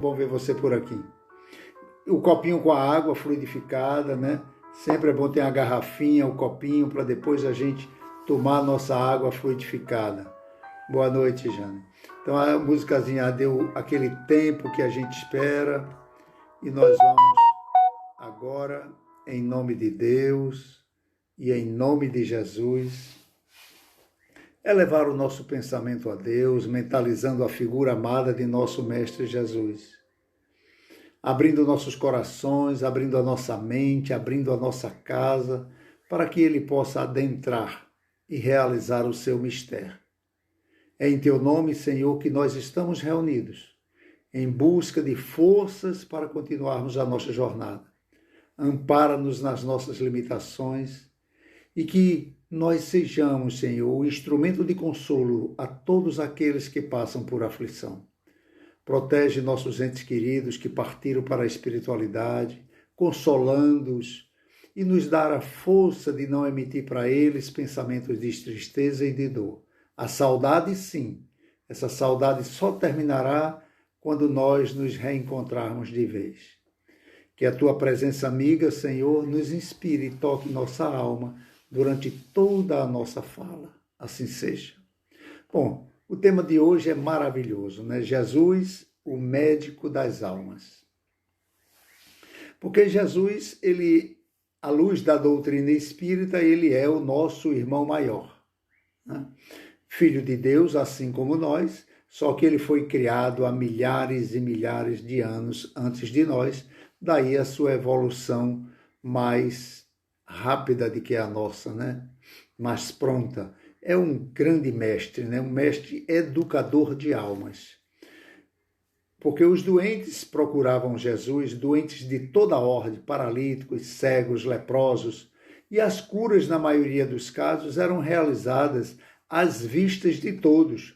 Bom ver você por aqui. O copinho com a água fluidificada, né? Sempre é bom ter a garrafinha, o copinho, para depois a gente tomar a nossa água fluidificada. Boa noite, Jane. Então a musicazinha deu aquele tempo que a gente espera e nós vamos agora, em nome de Deus e em nome de Jesus, elevar o nosso pensamento a Deus, mentalizando a figura amada de nosso Mestre Jesus. Abrindo nossos corações, abrindo a nossa mente, abrindo a nossa casa, para que Ele possa adentrar e realizar o seu mistério. É em Teu nome, Senhor, que nós estamos reunidos, em busca de forças para continuarmos a nossa jornada. Ampara-nos nas nossas limitações e que nós sejamos, Senhor, o instrumento de consolo a todos aqueles que passam por aflição. Protege nossos entes queridos que partiram para a espiritualidade, consolando-os e nos dar a força de não emitir para eles pensamentos de tristeza e de dor. A saudade, sim, essa saudade só terminará quando nós nos reencontrarmos de vez. Que a Tua presença amiga, Senhor, nos inspire e toque nossa alma durante toda a nossa fala. Assim seja. Bom, o tema de hoje é maravilhoso, né? Jesus, o médico das almas. Porque Jesus, ele, à luz da doutrina espírita, ele é o nosso irmão maior, né? Filho de Deus, assim como nós, só que ele foi criado há milhares e milhares de anos antes de nós, daí a sua evolução mais rápida do que a nossa, né? Mais pronta. É um grande mestre, né? Um mestre educador de almas. Porque os doentes procuravam Jesus, doentes de toda ordem, paralíticos, cegos, leprosos, e as curas, na maioria dos casos, eram realizadas às vistas de todos.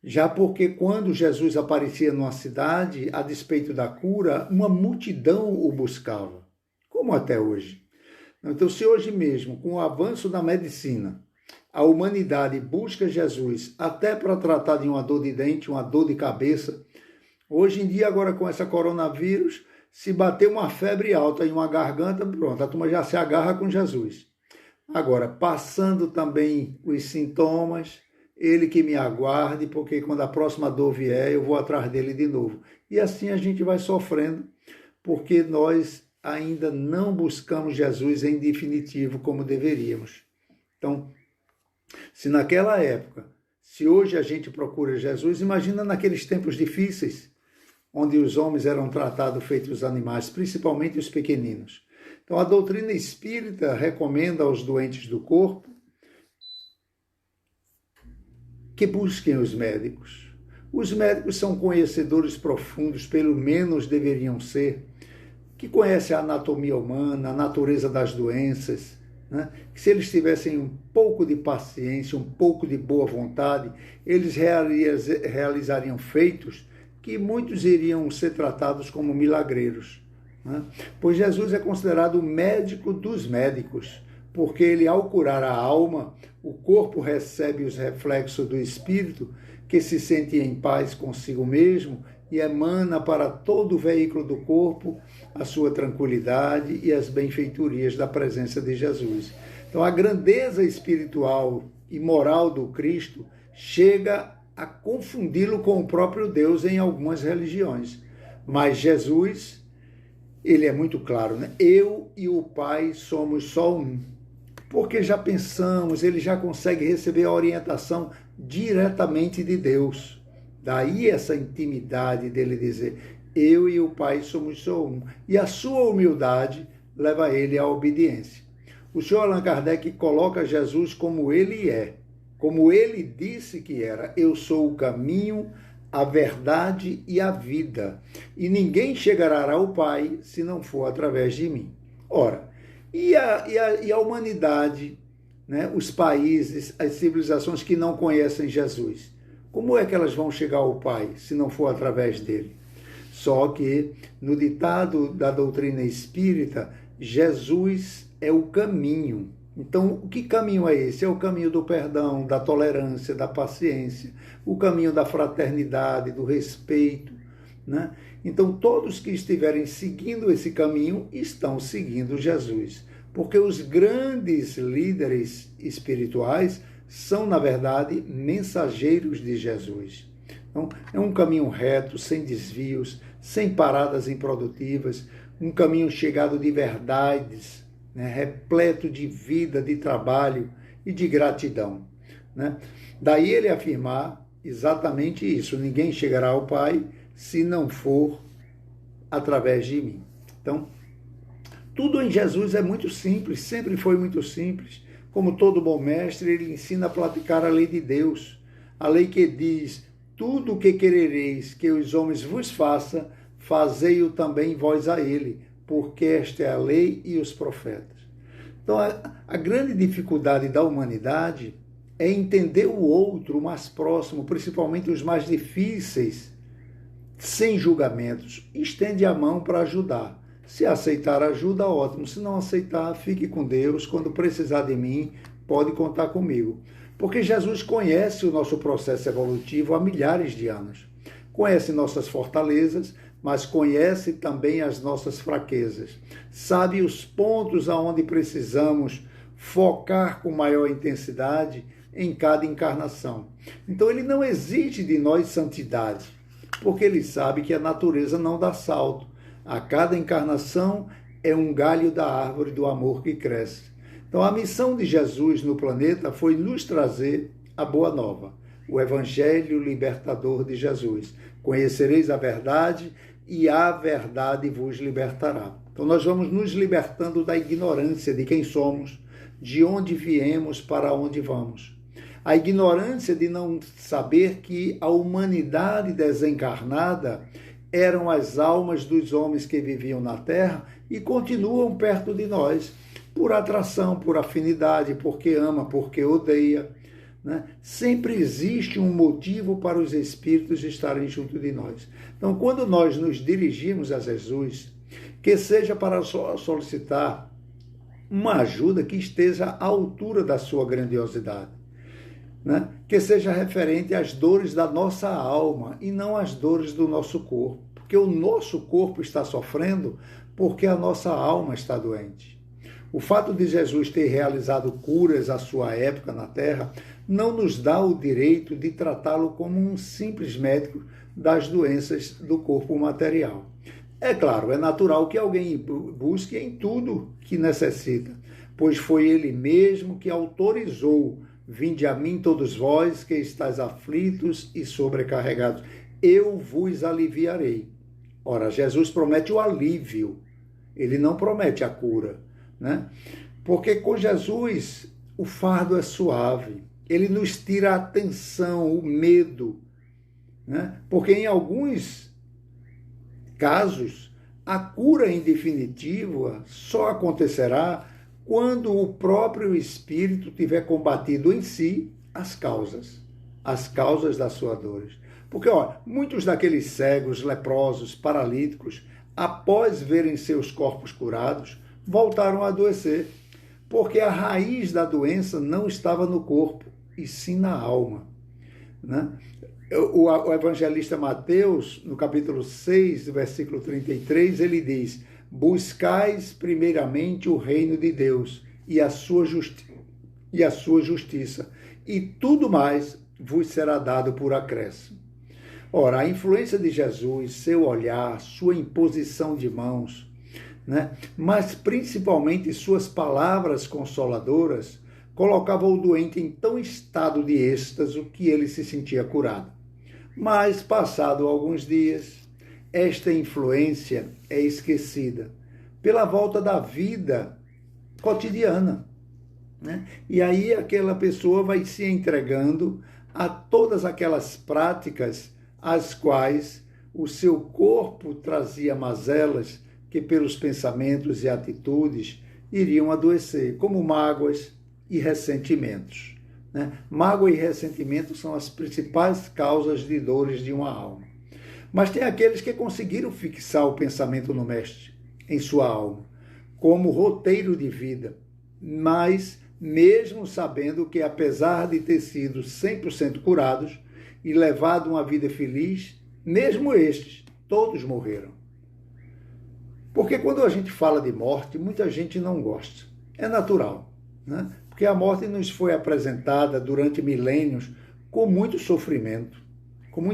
Já porque quando Jesus aparecia numa cidade, a despeito da cura, uma multidão o buscava, como até hoje. Então, se hoje mesmo, com o avanço da medicina, a humanidade busca Jesus até para tratar de uma dor de dente, uma dor de cabeça, hoje em dia, agora com essa coronavírus, se bater uma febre alta em uma garganta, pronto, a turma já se agarra com Jesus. Agora, passando também os sintomas, ele que me aguarde, porque quando a próxima dor vier, eu vou atrás dele de novo. E assim a gente vai sofrendo, porque nós ainda não buscamos Jesus em definitivo como deveríamos. Então, se naquela época, se hoje a gente procura Jesus, imagina naqueles tempos difíceis, onde os homens eram tratados feitos animais, principalmente os pequeninos. Então, a doutrina espírita recomenda aos doentes do corpo que busquem os médicos. Os médicos são conhecedores profundos, pelo menos deveriam ser, que conhecem a anatomia humana, a natureza das doenças, né? Que se eles tivessem um pouco de paciência, um pouco de boa vontade, eles realizariam feitos que muitos iriam ser tratados como milagreiros, né? Pois Jesus é considerado o médico dos médicos, porque ele, ao curar a alma, o corpo recebe os reflexos do espírito, que se sente em paz consigo mesmo e emana para todo o veículo do corpo a sua tranquilidade e as benfeitorias da presença de Jesus. Então, a grandeza espiritual e moral do Cristo chega a confundi-lo com o próprio Deus em algumas religiões. Mas Jesus, ele é muito claro, né? Eu e o Pai somos só um. Porque já pensamos, ele já consegue receber a orientação diretamente de Deus. Daí essa intimidade dele dizer, eu e o Pai somos só um. E a sua humildade leva ele à obediência. O senhor Allan Kardec coloca Jesus como ele é, como ele disse que era. Eu sou o caminho, a verdade e a vida. E ninguém chegará ao Pai se não for através de mim. Ora, e a humanidade, né? Os países, as civilizações que não conhecem Jesus, como é que elas vão chegar ao Pai se não for através dele? Só que, no ditado da doutrina espírita, Jesus é o caminho. Então, que caminho é esse? É o caminho do perdão, da tolerância, da paciência, o caminho da fraternidade, do respeito, né? Então, todos que estiverem seguindo esse caminho estão seguindo Jesus, porque os grandes líderes espirituais são, na verdade, mensageiros de Jesus. Então, é um caminho reto, sem desvios, sem paradas improdutivas, um caminho chegado de verdades, né? Repleto de vida, de trabalho e de gratidão, né? Daí ele afirmar exatamente isso: ninguém chegará ao Pai se não for através de mim. Então, tudo em Jesus é muito simples, sempre foi muito simples. Como todo bom mestre, ele ensina a praticar a lei de Deus, a lei que diz: tudo o que querereis que os homens vos façam, fazei-o também vós a ele, porque esta é a lei e os profetas. Então, a grande dificuldade da humanidade é entender o outro, o mais próximo, principalmente os mais difíceis, sem julgamentos. Estende a mão para ajudar. Se aceitar ajuda, ótimo. Se não aceitar, fique com Deus. Quando precisar de mim, pode contar comigo. Porque Jesus conhece o nosso processo evolutivo há milhares de anos. Conhece nossas fortalezas, mas conhece também as nossas fraquezas. Sabe os pontos aonde precisamos focar com maior intensidade em cada encarnação. Então, ele não exige de nós santidade, porque ele sabe que a natureza não dá salto. A cada encarnação é um galho da árvore do amor que cresce. Então, a missão de Jesus no planeta foi nos trazer a boa nova, o evangelho libertador de Jesus. Conhecereis a verdade e a verdade vos libertará. Então, nós vamos nos libertando da ignorância de quem somos, de onde viemos, para onde vamos. A ignorância de não saber que a humanidade desencarnada eram as almas dos homens que viviam na Terra e continuam perto de nós, por atração, por afinidade, porque ama, porque odeia, né? Sempre existe um motivo para os espíritos estarem junto de nós. Então, quando nós nos dirigimos a Jesus, que seja para solicitar uma ajuda que esteja à altura da sua grandiosidade, né? Que seja referente às dores da nossa alma e não às dores do nosso corpo, porque o nosso corpo está sofrendo porque a nossa alma está doente. O fato de Jesus ter realizado curas à sua época na Terra não nos dá o direito de tratá-lo como um simples médico das doenças do corpo material. É claro, é natural que alguém busque em tudo que necessita, pois foi ele mesmo que autorizou: vinde a mim todos vós que estáis aflitos e sobrecarregados, eu vos aliviarei. Ora, Jesus promete o alívio, ele não promete a cura, né? Porque com Jesus o fardo é suave, ele nos tira a tensão, o medo, né? Porque em alguns casos a cura em definitiva só acontecerá quando o próprio espírito tiver combatido em si as causas das suas dores. Porque, muitos daqueles cegos, leprosos, paralíticos, após verem seus corpos curados, voltaram a adoecer, porque a raiz da doença não estava no corpo, e sim na alma, né? O evangelista Mateus, no capítulo 6, versículo 33, ele diz: buscais primeiramente o reino de Deus e a sua justiça, e tudo mais vos será dado por acréscimo. Ora, a influência de Jesus, seu olhar, sua imposição de mãos, né, mas principalmente suas palavras consoladoras, colocava o doente em tão estado de êxtase que ele se sentia curado. Mas, passado alguns dias, esta influência é esquecida pela volta da vida cotidiana, né? E aí aquela pessoa vai se entregando a todas aquelas práticas às quais o seu corpo trazia mazelas que pelos pensamentos e atitudes iriam adoecer, como mágoas e ressentimentos, né? Mágoa e ressentimento são as principais causas de dores de uma alma. Mas tem aqueles que conseguiram fixar o pensamento no Mestre, em sua alma, como roteiro de vida, mas mesmo sabendo que, apesar de ter sido 100% curados e levado uma vida feliz, mesmo estes todos morreram. Porque quando a gente fala de morte, muita gente não gosta. É natural, né? Porque a morte nos foi apresentada durante milênios com muito sofrimento, com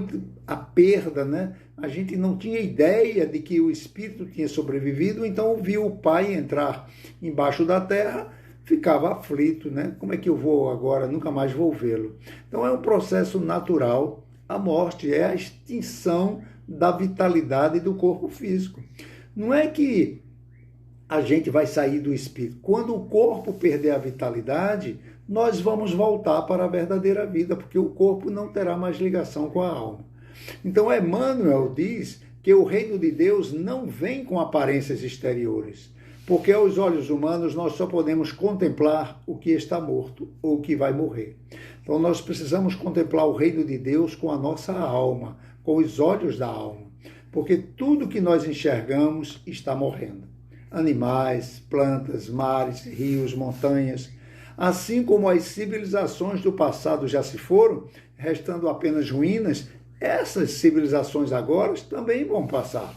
a perda, né? A gente não tinha ideia de que o espírito tinha sobrevivido, então viu o pai entrar embaixo da terra, ficava aflito, né? Como é que eu vou agora? Nunca mais vou vê-lo. Então é um processo natural. A morte é a extinção da vitalidade do corpo físico. Não é que a gente vai sair do espírito. Quando o corpo perder a vitalidade, nós vamos voltar para a verdadeira vida, porque o corpo não terá mais ligação com a alma. Então, Emmanuel diz que o reino de Deus não vem com aparências exteriores, porque aos olhos humanos nós só podemos contemplar o que está morto ou o que vai morrer. Então, nós precisamos contemplar o reino de Deus com a nossa alma, com os olhos da alma, porque tudo que nós enxergamos está morrendo. Animais, plantas, mares, rios, montanhas, assim como as civilizações do passado já se foram, restando apenas ruínas, essas civilizações agora também vão passar.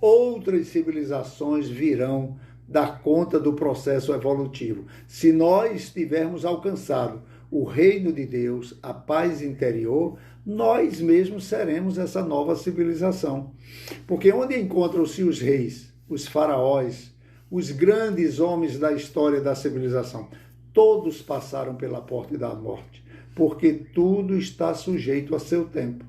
Outras civilizações virão dar conta do processo evolutivo. Se nós tivermos alcançado o reino de Deus, a paz interior, nós mesmos seremos essa nova civilização. Porque onde encontram-se os reis, os faraós, os grandes homens da história da civilização, todos passaram pela porta da morte, porque tudo está sujeito a seu tempo.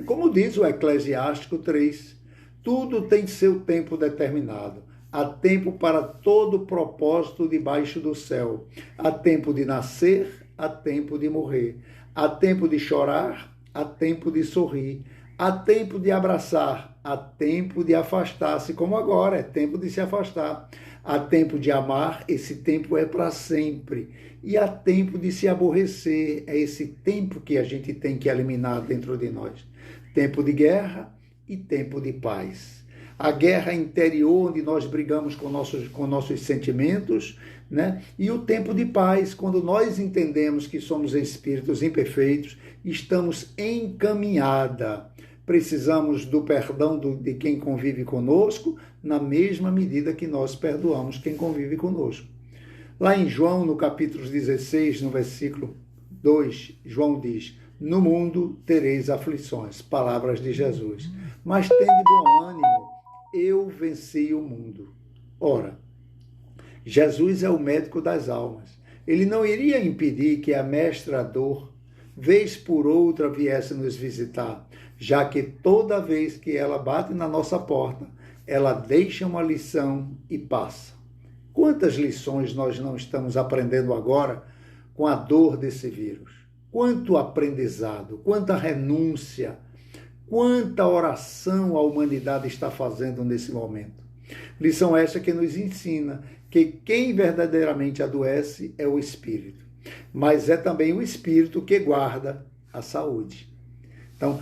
Como diz o Eclesiástico 3, tudo tem seu tempo determinado. Há tempo para todo propósito debaixo do céu. Há tempo de nascer, há tempo de morrer. Há tempo de chorar, há tempo de sorrir. Há tempo de abraçar, há tempo de afastar-se, como agora, é tempo de se afastar. Há tempo de amar, esse tempo é para sempre. E há tempo de se aborrecer, é esse tempo que a gente tem que eliminar dentro de nós. Tempo de guerra e tempo de paz. A guerra interior, onde nós brigamos com nossos sentimentos, né? E o tempo de paz, quando nós entendemos que somos espíritos imperfeitos, estamos em caminhada. Precisamos do perdão de quem convive conosco, na mesma medida que nós perdoamos quem convive conosco. Lá em João, no capítulo 16, no versículo 2, João diz: no mundo tereis aflições, palavras de Jesus, mas tende bom ânimo, eu venci o mundo. Ora, Jesus é o médico das almas. Ele não iria impedir que a mestra dor, vez por outra, viesse nos visitar, já que toda vez que ela bate na nossa porta, ela deixa uma lição e passa. Quantas lições nós não estamos aprendendo agora com a dor desse vírus? Quanto aprendizado, quanta renúncia, quanta oração a humanidade está fazendo nesse momento. Lição essa que nos ensina que quem verdadeiramente adoece é o espírito, mas é também o espírito que guarda a saúde. Então,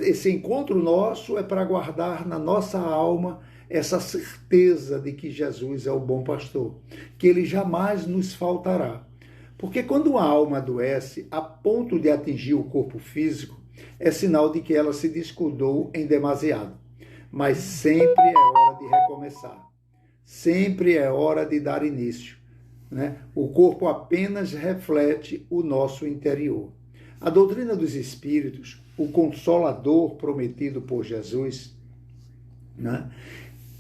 esse encontro nosso é para guardar na nossa alma essa certeza de que Jesus é o bom pastor, que ele jamais nos faltará. Porque quando a alma adoece a ponto de atingir o corpo físico, é sinal de que ela se descuidou em demasiado. Mas sempre é hora de recomeçar. Sempre é hora de dar início, né? O corpo apenas reflete o nosso interior. A doutrina dos Espíritos, o Consolador prometido por Jesus, né,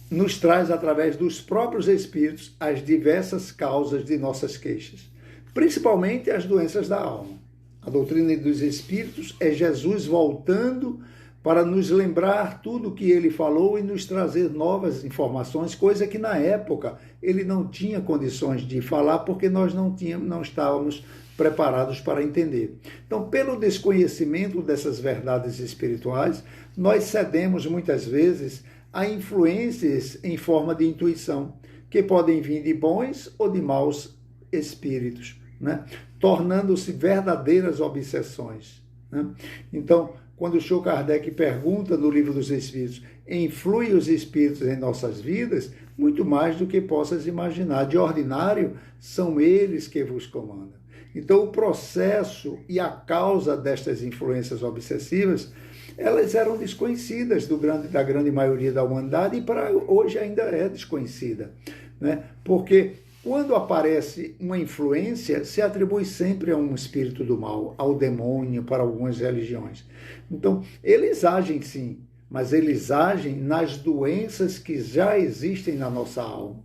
nos traz, através dos próprios Espíritos, as diversas causas de nossas queixas, principalmente as doenças da alma. A doutrina dos Espíritos é Jesus voltando para nos lembrar tudo o que ele falou e nos trazer novas informações, coisa que na época ele não tinha condições de falar, porque nós não estávamos preparados para entender. Então, pelo desconhecimento dessas verdades espirituais, nós cedemos muitas vezes a influências em forma de intuição, que podem vir de bons ou de maus espíritos, né? Tornando-se verdadeiras obsessões, né? Então, quando o Chico Kardec pergunta no Livro dos Espíritos, influi os espíritos em nossas vidas? Muito mais do que possas imaginar. De ordinário, são eles que vos comandam. Então, o processo e a causa destas influências obsessivas elas eram desconhecidas da grande maioria da humanidade e para hoje ainda é desconhecida, né? Porque quando aparece uma influência, se atribui sempre a um espírito do mal, ao demônio, para algumas religiões. Então, eles agem sim, mas eles agem nas doenças que já existem na nossa alma.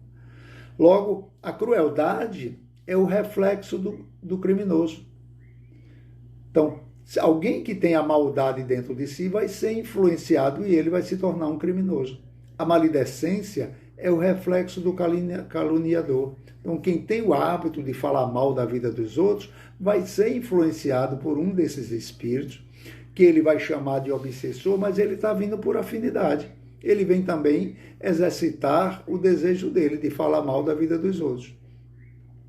Logo, a crueldade é o reflexo do criminoso. Então, alguém que tem a maldade dentro de si vai ser influenciado e ele vai se tornar um criminoso. A maledicência é o reflexo do caluniador. Então, quem tem o hábito de falar mal da vida dos outros vai ser influenciado por um desses espíritos, que ele vai chamar de obsessor, mas ele está vindo por afinidade. Ele vem também exercitar o desejo dele de falar mal da vida dos outros.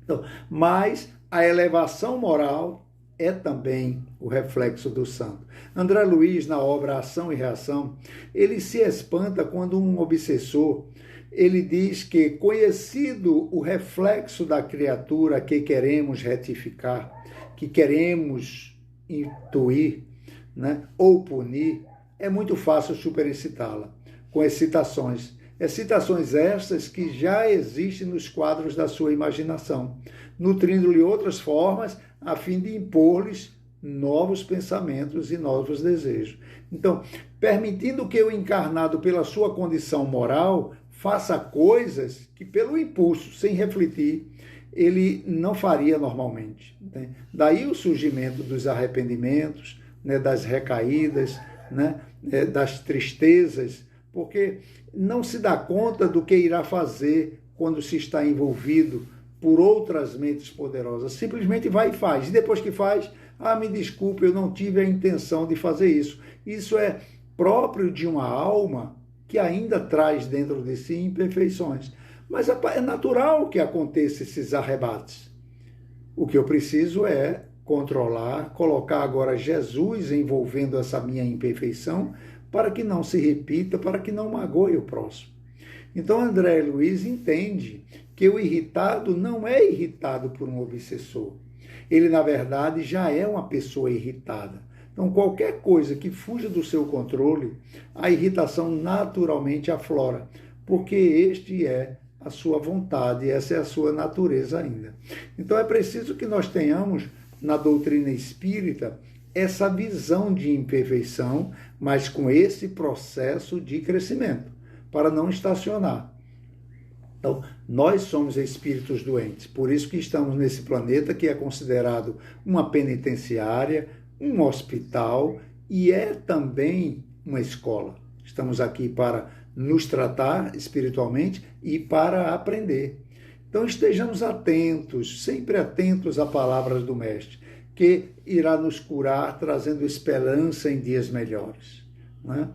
Então, mas a elevação moral é também o reflexo do santo. André Luiz, na obra Ação e Reação, ele se espanta quando um obsessor, ele diz que, conhecido o reflexo da criatura que queremos retificar, que queremos intuir, né, ou punir, é muito fácil superexcitá-la, com excitações. Excitações estas que já existem nos quadros da sua imaginação, nutrindo-lhe outras formas a fim de impor-lhes novos pensamentos e novos desejos. Então, permitindo que o encarnado, pela sua condição moral, faça coisas que, pelo impulso, sem refletir, ele não faria normalmente, né? Daí o surgimento dos arrependimentos, né, das recaídas, né, das tristezas, porque não se dá conta do que irá fazer quando se está envolvido por outras mentes poderosas. Simplesmente vai e faz. E depois que faz, me desculpe, eu não tive a intenção de fazer isso. Isso é próprio de uma alma que ainda traz dentro de si imperfeições. Mas é natural que aconteça esses arrebates. O que eu preciso é controlar, colocar agora Jesus envolvendo essa minha imperfeição, para que não se repita, para que não magoe o próximo. Então André Luiz entende que o irritado não é irritado por um obsessor. Ele, na verdade, já é uma pessoa irritada. Então, qualquer coisa que fuja do seu controle, a irritação naturalmente aflora, porque este é a sua vontade, essa é a sua natureza ainda. Então, é preciso que nós tenhamos, na doutrina espírita, essa visão de imperfeição, mas com esse processo de crescimento, para não estacionar. Então, nós somos espíritos doentes, por isso que estamos nesse planeta que é considerado uma penitenciária, um hospital e é também uma escola. Estamos aqui para nos tratar espiritualmente e para aprender. Então, estejamos atentos, sempre atentos à palavra do Mestre, que irá nos curar, trazendo esperança em dias melhores. Né?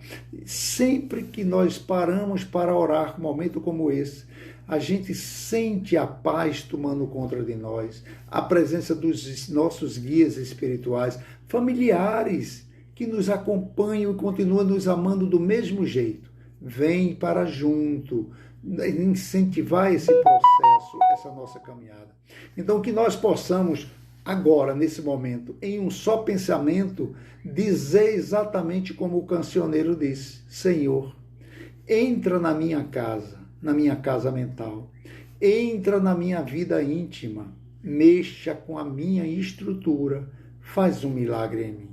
Sempre que nós paramos para orar, num momento como esse, a gente sente a paz tomando conta de nós, a presença dos nossos guias espirituais, familiares que nos acompanham e continuam nos amando do mesmo jeito. Vem para junto, incentivar esse processo, essa nossa caminhada. Então, que nós possamos agora, nesse momento, em um só pensamento, dizer exatamente como o cancioneiro disse: Senhor, entra na minha casa mental, entra na minha vida íntima, mexa com a minha estrutura, faz um milagre em mim.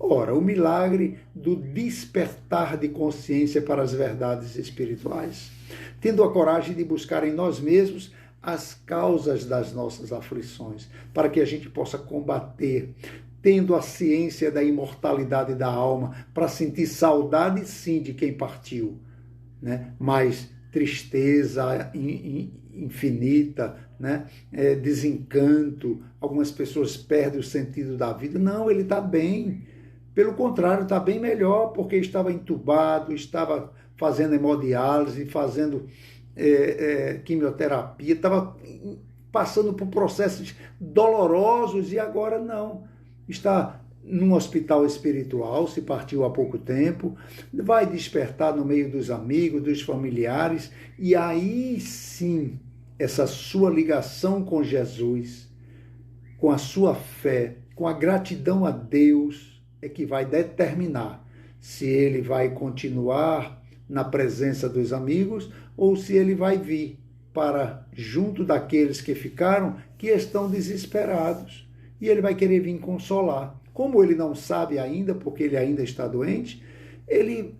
Ora, o milagre do despertar de consciência para as verdades espirituais, tendo a coragem de buscar em nós mesmos as causas das nossas aflições, para que a gente possa combater, tendo a ciência da imortalidade da alma, para sentir saudade, sim, de quem partiu, né? Mas tristeza infinita, né? Desencanto, algumas pessoas perdem o sentido da vida. Não, ele está bem. Pelo contrário, está bem melhor, porque estava entubado, estava fazendo hemodiálise, fazendo quimioterapia, estava passando por processos dolorosos e agora não. Está num hospital espiritual, se partiu há pouco tempo, vai despertar no meio dos amigos, dos familiares, e aí sim, essa sua ligação com Jesus, com a sua fé, com a gratidão a Deus, é que vai determinar se ele vai continuar na presença dos amigos ou se ele vai vir para junto daqueles que ficaram, que estão desesperados. E ele vai querer vir consolar. Como ele não sabe ainda, porque ele ainda está doente, ele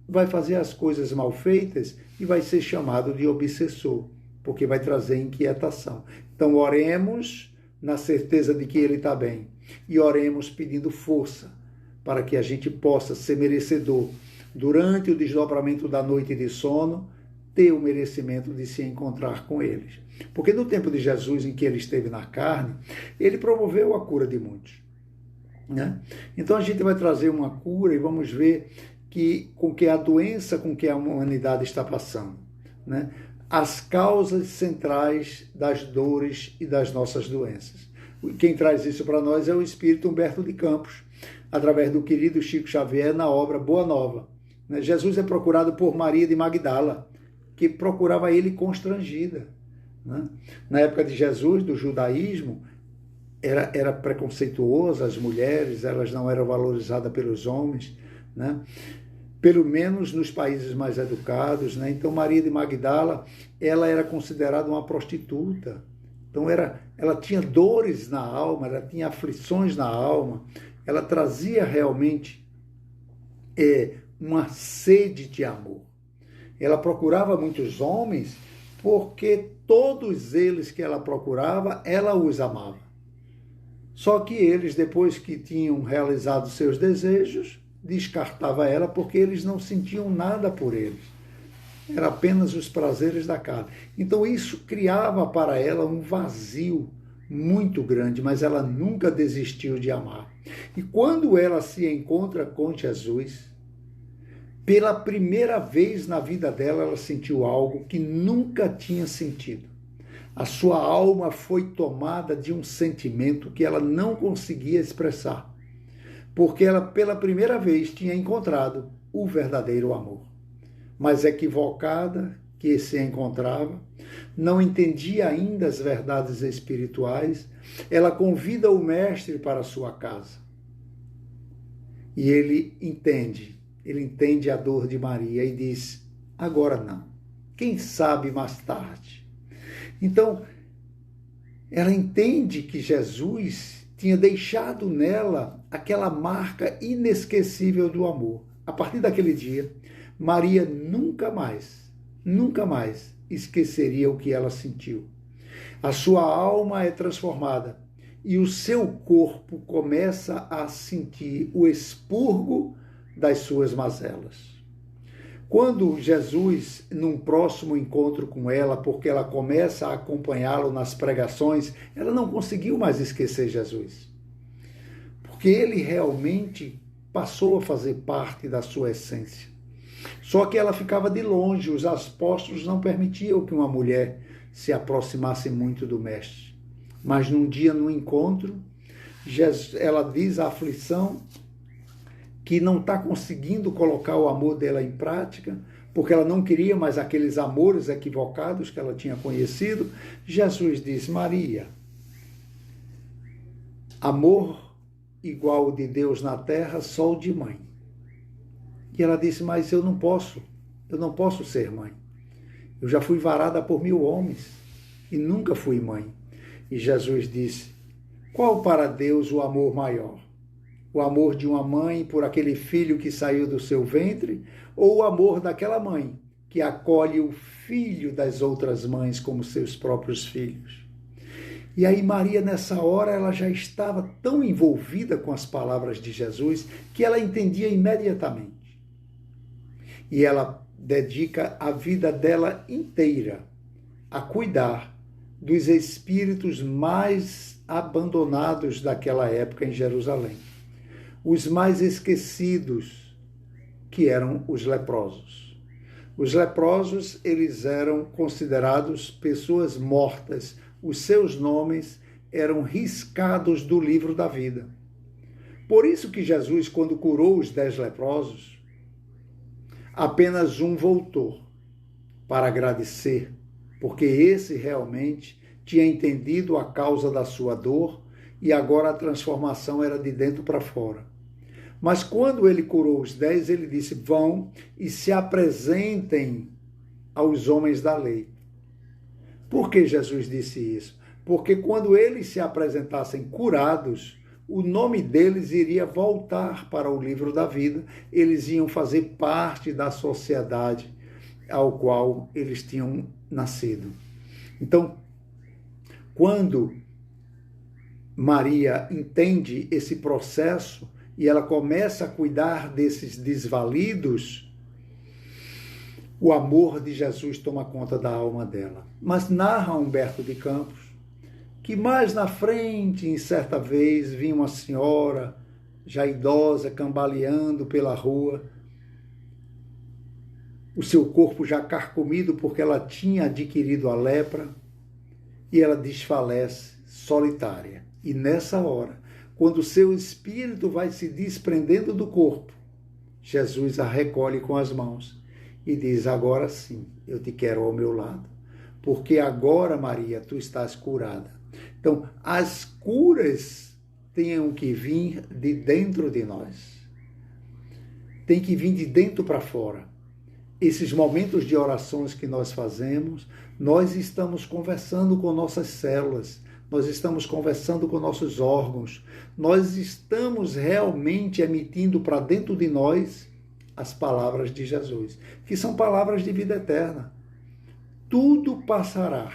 vai fazer as coisas mal feitas e vai ser chamado de obsessor, porque vai trazer inquietação. Então, oremos na certeza de que ele está bem. E oremos pedindo força para que a gente possa ser merecedor, durante o desdobramento da noite de sono, ter o merecimento de se encontrar com eles. Porque no tempo de Jesus, em que ele esteve na carne, ele promoveu a cura de muitos, né? Então a gente vai trazer uma cura e vamos ver com que a doença com que a humanidade está passando, né? As causas centrais das dores e das nossas doenças. Quem traz isso para nós é o espírito Humberto de Campos, através do querido Chico Xavier, na obra Boa Nova. Jesus é procurado por Maria de Magdala, que procurava ele constrangida, né? Na época de Jesus, do judaísmo, era preconceituoso, as mulheres, elas não eram valorizadas pelos homens, né? Pelo menos nos países mais educados, né? Então Maria de Magdala, ela era considerada uma prostituta. Então ela tinha dores na alma, ela tinha aflições na alma, ela trazia realmente uma sede de amor. Ela procurava muitos homens porque todos eles que ela procurava, ela os amava. Só que eles, depois que tinham realizado seus desejos, descartava ela porque eles não sentiam nada por eles. Era apenas os prazeres da carne. Então isso criava para ela um vazio muito grande, mas ela nunca desistiu de amar. E quando ela se encontra com Jesus, pela primeira vez na vida dela, ela sentiu algo que nunca tinha sentido. A sua alma foi tomada de um sentimento que ela não conseguia expressar, porque ela, pela primeira vez, tinha encontrado o verdadeiro amor. Mas equivocada que se encontrava, não entendia ainda as verdades espirituais, ela convida o mestre para a sua casa. E ele entende a dor de Maria e diz, agora não, quem sabe mais tarde. Então, ela entende que Jesus tinha deixado nela aquela marca inesquecível do amor. A partir daquele dia, Maria nunca mais esqueceria o que ela sentiu. A sua alma é transformada e o seu corpo começa a sentir o expurgo das suas mazelas. Quando Jesus, num próximo encontro com ela, porque ela começa a acompanhá-lo nas pregações, ela não conseguiu mais esquecer Jesus, porque ele realmente passou a fazer parte da sua essência. Só que ela ficava de longe, os apóstolos não permitiam que uma mulher se aproximasse muito do mestre. Mas num dia, no encontro, ela diz a aflição que não está conseguindo colocar o amor dela em prática, porque ela não queria mais aqueles amores equivocados que ela tinha conhecido. Jesus diz, Maria, amor igual de Deus na terra, só o de mãe. E ela disse, mas eu não posso ser mãe. Eu já fui varada por 1000 homens e nunca fui mãe. E Jesus disse, qual para Deus o amor maior? O amor de uma mãe por aquele filho que saiu do seu ventre, ou o amor daquela mãe que acolhe o filho das outras mães como seus próprios filhos? E aí Maria, nessa hora, ela já estava tão envolvida com as palavras de Jesus que ela entendia imediatamente. E ela dedica a vida dela inteira a cuidar dos espíritos mais abandonados daquela época em Jerusalém. Os mais esquecidos, que eram os leprosos. Os leprosos, eles eram considerados pessoas mortas. Os seus nomes eram riscados do livro da vida. Por isso que Jesus, quando curou os 10 leprosos, apenas um voltou para agradecer, porque esse realmente tinha entendido a causa da sua dor e agora a transformação era de dentro para fora. Mas quando ele curou os 10, ele disse: vão e se apresentem aos homens da lei. Por que Jesus disse isso? Porque quando eles se apresentassem curados, o nome deles iria voltar para o livro da vida, eles iam fazer parte da sociedade ao qual eles tinham nascido. Então, quando Maria entende esse processo e ela começa a cuidar desses desvalidos, o amor de Jesus toma conta da alma dela. Mas narra Humberto de Campos que mais na frente, em certa vez, vinha uma senhora, já idosa, cambaleando pela rua, o seu corpo já carcomido porque ela tinha adquirido a lepra, e ela desfalece, solitária. E nessa hora, quando o seu espírito vai se desprendendo do corpo, Jesus a recolhe com as mãos e diz: agora sim, eu te quero ao meu lado, porque agora, Maria, tu estás curada. Então, as curas têm que vir de dentro de nós. Tem que vir de dentro para fora. Esses momentos de orações que nós fazemos, nós estamos conversando com nossas células, nós estamos conversando com nossos órgãos, nós estamos realmente emitindo para dentro de nós as palavras de Jesus, que são palavras de vida eterna. Tudo passará,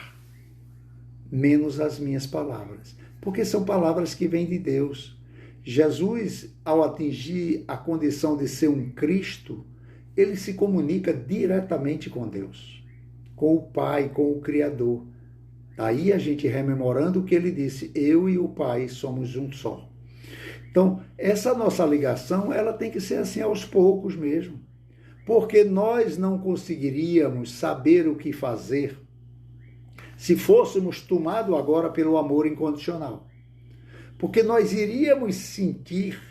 menos as minhas palavras, porque são palavras que vêm de Deus. Jesus, ao atingir a condição de ser um Cristo, ele se comunica diretamente com Deus, com o Pai, com o Criador. Daí a gente rememorando o que ele disse: eu e o Pai somos um só. Então, essa nossa ligação, ela tem que ser assim aos poucos mesmo, porque nós não conseguiríamos saber o que fazer se fôssemos tomados agora pelo amor incondicional. Porque nós iríamos sentir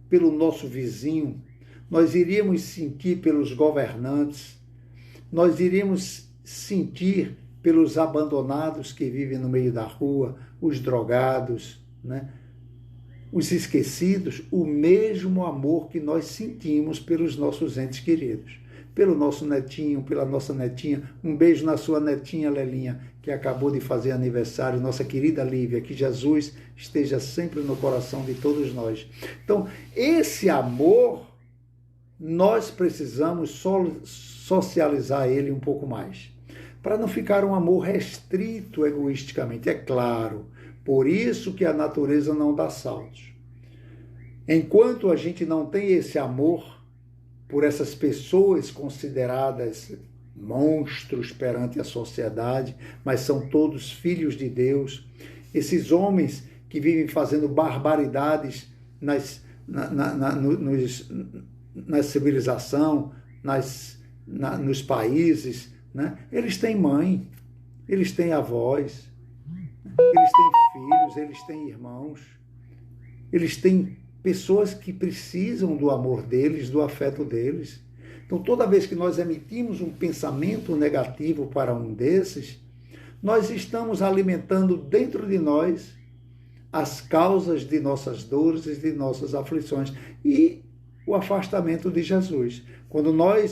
pelo nosso vizinho, nós iríamos sentir pelos governantes, nós iríamos sentir pelos abandonados que vivem no meio da rua, os drogados, né? Os esquecidos, o mesmo amor que nós sentimos pelos nossos entes queridos, pelo nosso netinho, pela nossa netinha. Um beijo na sua netinha Lelinha, que acabou de fazer aniversário, nossa querida Lívia, que Jesus esteja sempre no coração de todos nós. Então, esse amor, nós precisamos socializar ele um pouco mais, para não ficar um amor restrito egoisticamente, é claro. Por isso que a natureza não dá saltos. Enquanto a gente não tem esse amor por essas pessoas consideradas monstros perante a sociedade, mas são todos filhos de Deus, esses homens que vivem fazendo barbaridades na civilização, nos países, né? Eles têm mãe, eles têm avós, eles têm filhos, eles têm irmãos, eles têm pessoas que precisam do amor deles, do afeto deles. Então, toda vez que nós emitimos um pensamento negativo para um desses, nós estamos alimentando dentro de nós as causas de nossas dores e de nossas aflições e o afastamento de Jesus.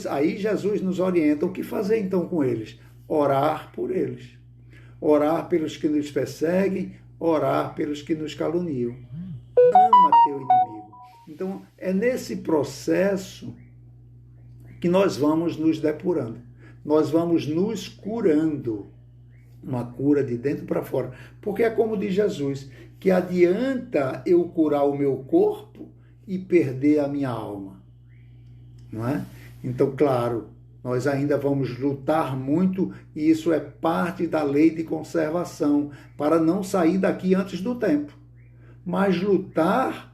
Aí Jesus nos orienta o que fazer então com eles. Orar por eles. Orar pelos que nos perseguem, orar pelos que nos caluniam. Ama teu inimigo. Então, é nesse processo que nós vamos nos depurando. Nós vamos nos curando. Uma cura de dentro para fora. Porque é como diz Jesus, que adianta eu curar o meu corpo e perder a minha alma. Não é? Então, claro, nós ainda vamos lutar muito, e isso é parte da lei de conservação, para não sair daqui antes do tempo. Mas lutar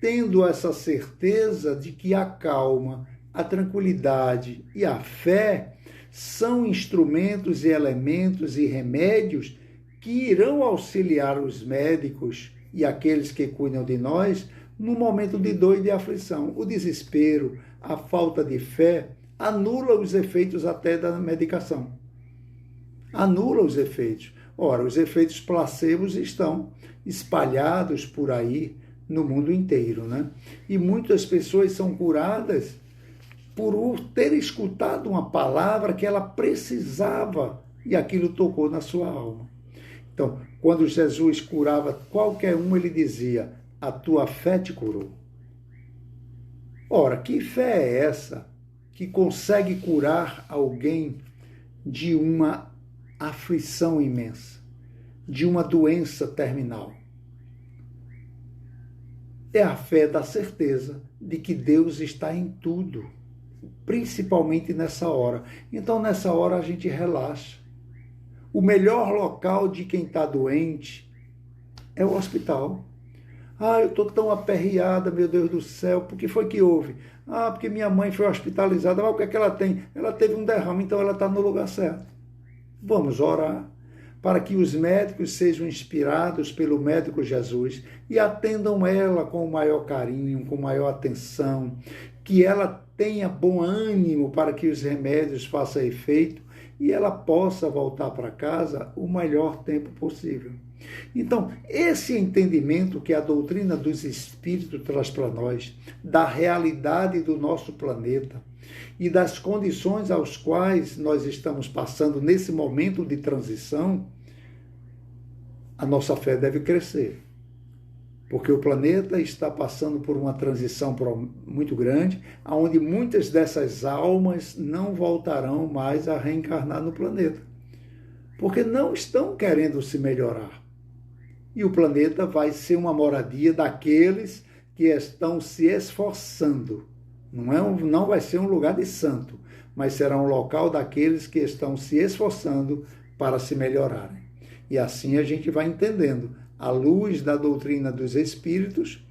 tendo essa certeza de que a calma, a tranquilidade e a fé são instrumentos e elementos e remédios que irão auxiliar os médicos e aqueles que cuidam de nós no momento de dor e de aflição. O desespero, a falta de fé, anula os efeitos até da medicação. Anula os efeitos. Ora, os efeitos placebos estão espalhados por aí, no mundo inteiro, né? E muitas pessoas são curadas por ter escutado uma palavra que ela precisava e aquilo tocou na sua alma. Então, quando Jesus curava qualquer um, ele dizia: a tua fé te curou. Ora, que fé é essa que consegue curar alguém de uma aflição imensa, de uma doença terminal? É a fé da certeza de que Deus está em tudo, principalmente nessa hora. Então, nessa hora, a gente relaxa. O melhor local de quem está doente é o hospital. Ah, eu estou tão aperreada, meu Deus do céu, por que foi que houve? Ah, porque minha mãe foi hospitalizada. Ah, o que é que ela tem? Ela teve um derrame, então ela está no lugar certo. Vamos orar para que os médicos sejam inspirados pelo médico Jesus e atendam ela com o maior carinho, com maior atenção, que ela tenha bom ânimo para que os remédios façam efeito e ela possa voltar para casa o melhor tempo possível. Então, esse entendimento que a doutrina dos Espíritos traz para nós, da realidade do nosso planeta e das condições aos quais nós estamos passando nesse momento de transição, a nossa fé deve crescer. Porque o planeta está passando por uma transição muito grande, onde muitas dessas almas não voltarão mais a reencarnar no planeta. Porque não estão querendo se melhorar. E o planeta vai ser uma moradia daqueles que estão se esforçando. Não vai ser um lugar de santo, mas será um local daqueles que estão se esforçando para se melhorarem. E assim a gente vai entendendo, à luz da doutrina dos Espíritos,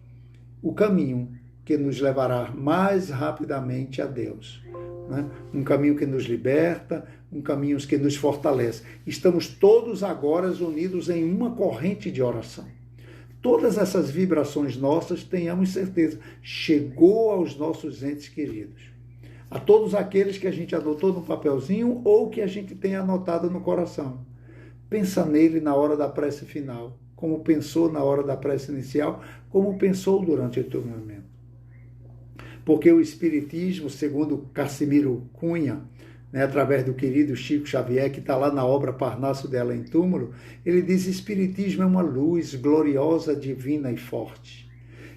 o caminho que nos levará mais rapidamente a Deus. Né? Um caminho que nos liberta, um caminho que nos fortalece. Estamos todos agora unidos em uma corrente de oração. Todas essas vibrações nossas, tenhamos certeza, chegou aos nossos entes queridos. A todos aqueles que a gente adotou no papelzinho ou que a gente tem anotado no coração. Pensa nele na hora da prece final, como pensou na hora da prece inicial, como pensou durante o teu momento. Porque o Espiritismo, segundo Cassimiro Cunha, através do querido Chico Xavier, que está lá na obra Parnaso de Além Túmulo, ele diz: Espiritismo é uma luz gloriosa, divina e forte,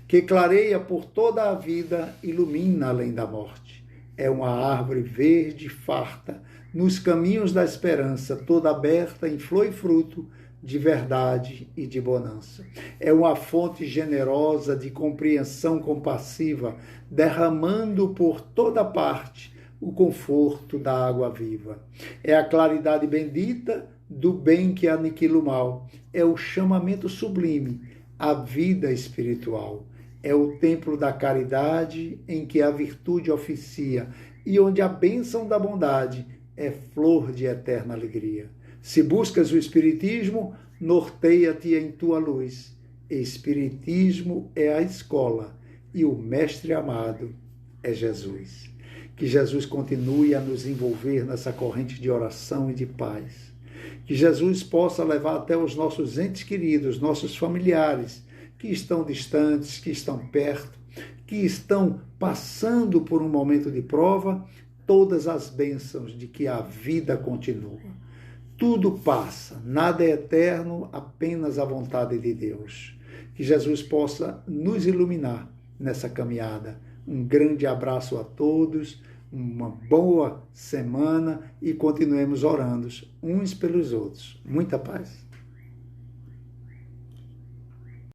que clareia por toda a vida, ilumina além da morte. É uma árvore verde farta, nos caminhos da esperança, toda aberta em flor e fruto, de verdade e de bonança. É uma fonte generosa de compreensão compassiva, derramando por toda parte o conforto da água viva. É a claridade bendita do bem que aniquila o mal. É o chamamento sublime à vida espiritual. É o templo da caridade em que a virtude oficia e onde a bênção da bondade é flor de eterna alegria. Se buscas o Espiritismo, norteia-te em tua luz. Espiritismo é a escola e o mestre amado é Jesus. Que Jesus continue a nos envolver nessa corrente de oração e de paz. Que Jesus possa levar até os nossos entes queridos, nossos familiares, que estão distantes, que estão perto, que estão passando por um momento de prova, todas as bênçãos de que a vida continua. Tudo passa, nada é eterno, apenas a vontade de Deus. Que Jesus possa nos iluminar nessa caminhada. Um grande abraço a todos, uma boa semana e continuemos orando uns pelos outros. Muita paz.